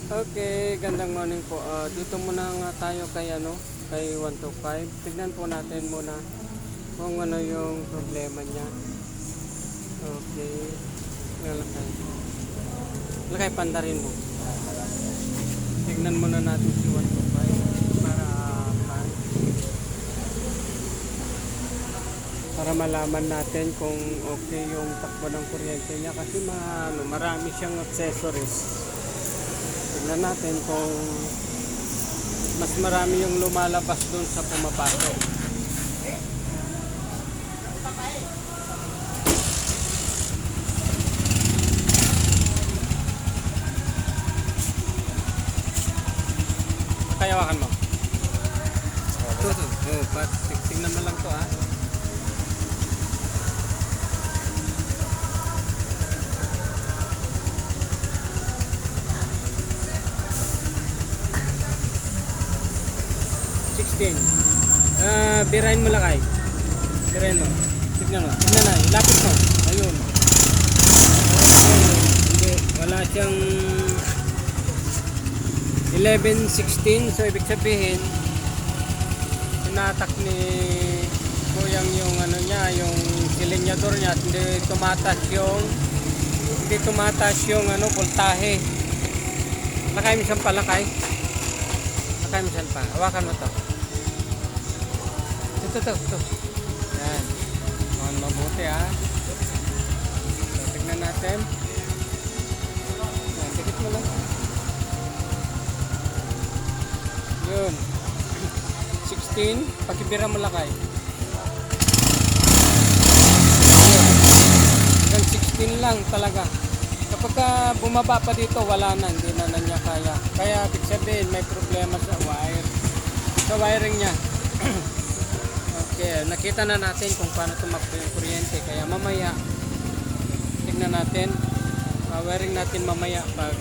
Okay, gandang morning po. Dito muna nga tayo kay 125. Tignan po natin muna kung ano yung problema niya. Okay. Nalakay. Lakay pandarin mo. Tignan muna natin si 125 para malaman natin kung okay yung takbo ng kuryente niya kasi marami siyang accessories. Tignan natin kung mas marami yung lumalabas dun sa pumapasok. Kayawakan mo. Tignan mo lang to ha. Birahin mo lakay. Birahin mo. Tignan mo. Tignan na. Lapit mo. Ayun. Hindi. Wala siyang 11-16. So ibig sabihin tinatak ni Kuyang yung ano niya, yung silinyador niya at hindi tumataas yung voltahe. Lakay minsan pa lakay. Lakay minsan pa. Hawakan mo to. Ito. Yan. Mga mabuti ha. So, tignan natin. Yan, dikit mo lang. Yun. 16. Pakibira mo lakay. Hanggang 16 lang talaga. Kapag bumaba pa dito, wala na. Hindi na niya kaya. Kaya, ibig sabihin, may problema sa wiring niya. Okay, nakita na natin kung paano tumakbo yung kuryente. Kaya mamaya, tignan natin. Wiring natin mamaya pag